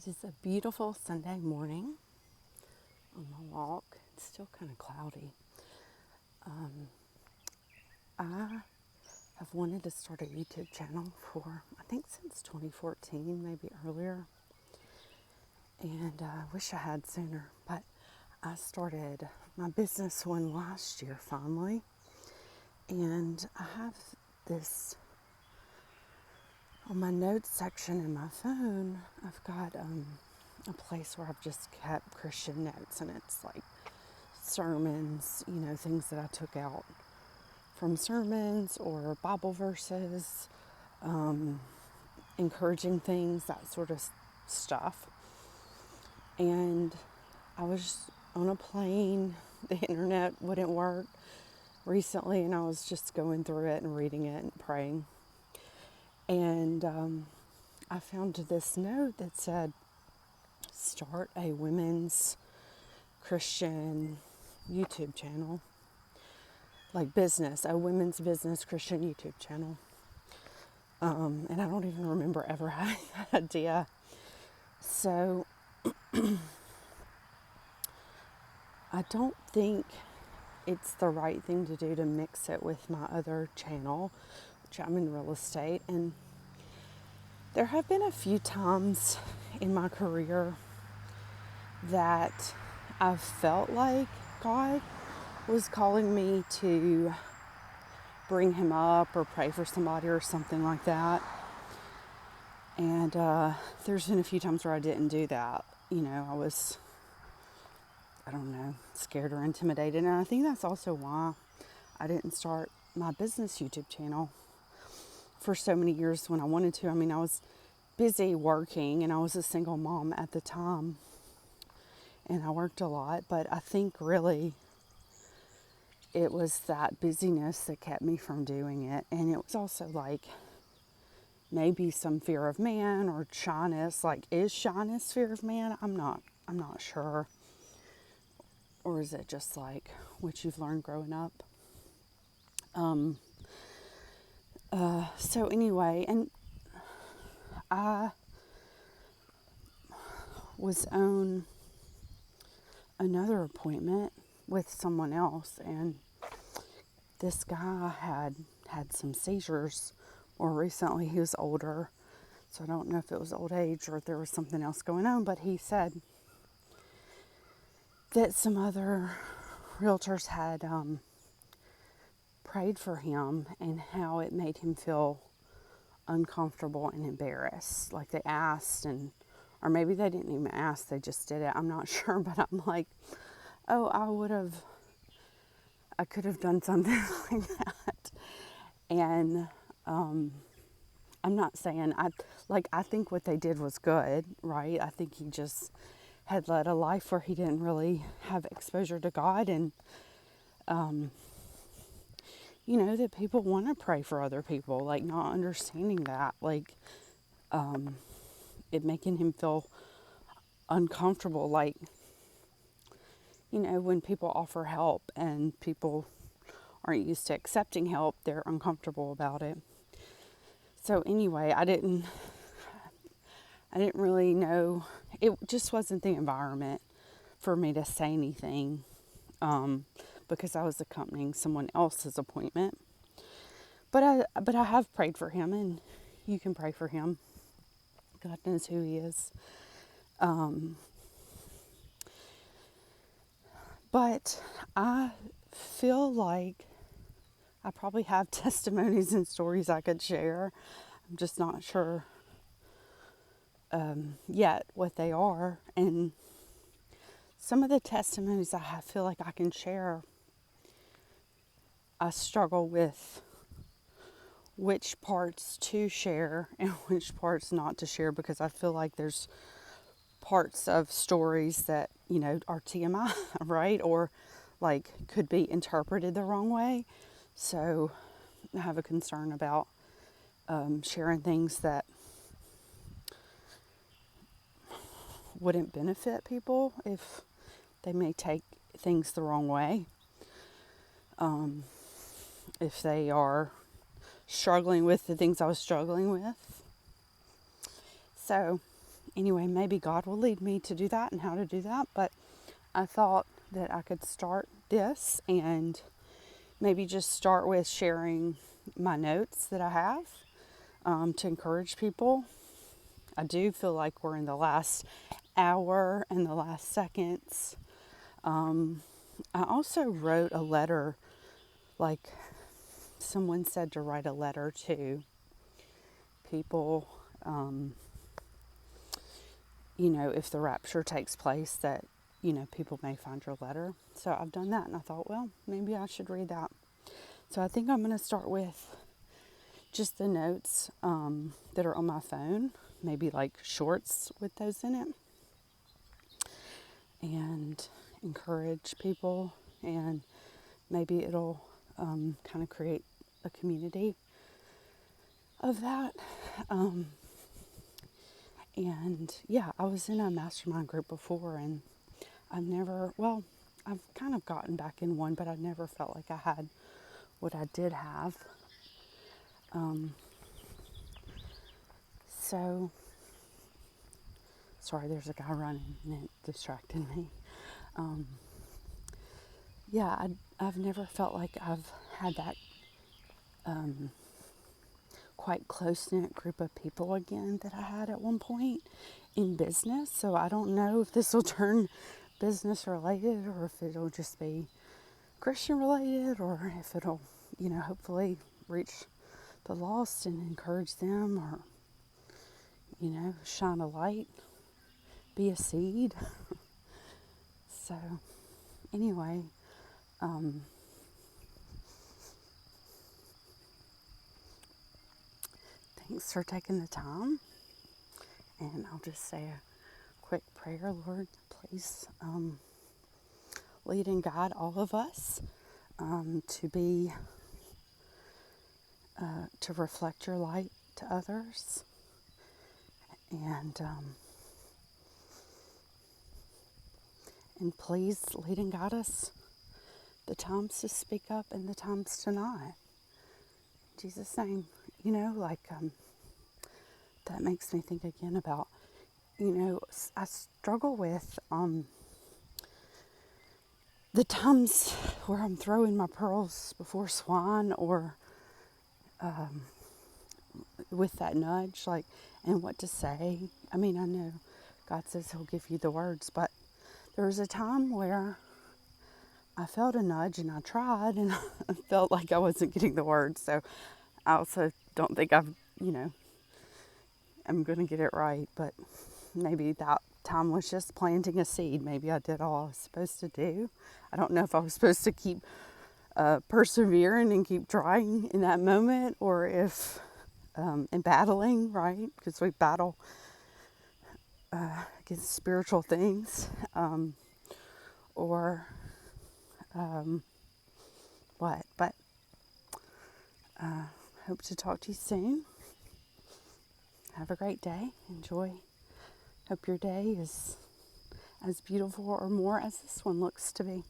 It is a beautiful Sunday morning on my walk. It's still kind of cloudy. I have wanted to start a YouTube channel for, I think, since 2014, maybe earlier. And I wish I had sooner, but I started my business one last year finally. And I have this on my notes section in my phone. I've got a place where I've just kept Christian notes, and it's like sermons, things that I took out from sermons or Bible verses, encouraging things, that sort of stuff. And I was on a plane, the internet wouldn't work recently, and I was just going through it and reading it and praying. And I found this note that said, start a women's Christian YouTube channel, like business, a women's business Christian YouTube channel. And I don't even remember ever having that idea. So I don't think it's the right thing to do to mix it with my other channel, which I'm in real estate. And there have been a few times in my career that I've felt like God was calling me to bring him up or pray for somebody or something like that. And there's been a few times where I didn't do that. I was, scared or intimidated. And I think that's also why I didn't start my business YouTube channel for so many years when I wanted to. I mean, I was busy working and I was a single mom at the time. And I worked a lot, but I think really it was that busyness that kept me from doing it. And it was also like maybe some fear of man or shyness. Like, is shyness fear of man? I'm not sure. Or is it just like what you've learned growing up? So anyway, and I was on another appointment with someone else, and this guy had some seizures more recently. He was older, so I don't know if it was old age or if there was something else going on, but he said that some other realtors had prayed for him and how it made him feel uncomfortable and embarrassed. Like they asked, or maybe they didn't even ask, they just did it. I'm not sure, but I'm like, oh, I could have done something like that. And I'm not saying I think what they did was good, right? I think he just had led a life where he didn't really have exposure to God, and that people want to pray for other people, like not understanding that, like it making him feel uncomfortable, like when people offer help and people aren't used to accepting help, they're uncomfortable about it. So anyway, I didn't really know. It just wasn't the environment for me to say anything because I was accompanying someone else's appointment. But I have prayed for him, and you can pray for him. God knows who he is. But I feel like I probably have testimonies and stories I could share. I'm just not sure yet what they are. And some of the testimonies I feel like I can share, I struggle with which parts to share and which parts not to share, because I feel like there's parts of stories that, are TMI, right? Or like could be interpreted the wrong way. So I have a concern about sharing things that wouldn't benefit people if they may take things the wrong way. If they are struggling with the things I was struggling with. So anyway, maybe God will lead me to do that and how to do that. But I thought that I could start this and maybe just start with sharing my notes that I have to encourage people. I do feel like we're in the last hour and the last seconds. I also wrote a letter, like someone said to write a letter to people, if the rapture takes place, that, people may find your letter. So I've done that, and I thought, well, maybe I should read that. So I think I'm going to start with just the notes that are on my phone, maybe like shorts with those in it, and encourage people, and maybe it'll kind of create a community of that. And yeah, I was in a mastermind group before, and I've kind of gotten back in one, but I never felt like I had what I did have. So, sorry, there's a guy running and it distracted me. I've never felt like I've had that quite close-knit group of people again that I had at one point in business. So I don't know if this will turn business related, or if it'll just be Christian related, or if it'll, hopefully reach the lost and encourage them, or, shine a light, be a seed. So anyway, thanks for taking the time. And I'll just say a quick prayer. Lord, please lead and guide all of us to reflect your light to others. And please lead and guide us the times to speak up and the times to not. In Jesus' name, that makes me think again about, I struggle with the times where I'm throwing my pearls before swine, or with that nudge, and what to say. I mean, I know God says He'll give you the words, but there was a time where I felt a nudge and I tried, and I felt like I wasn't getting the words. So I also don't think I'm going to get it right, but maybe that time was just planting a seed. Maybe I did all I was supposed to do. I don't know if I was supposed to keep persevering and keep trying in that moment, or if and battling, right? Because we battle against spiritual things, or what. But hope to talk to you soon. Have a great day. Enjoy. Hope your day is as beautiful or more as this one looks to be.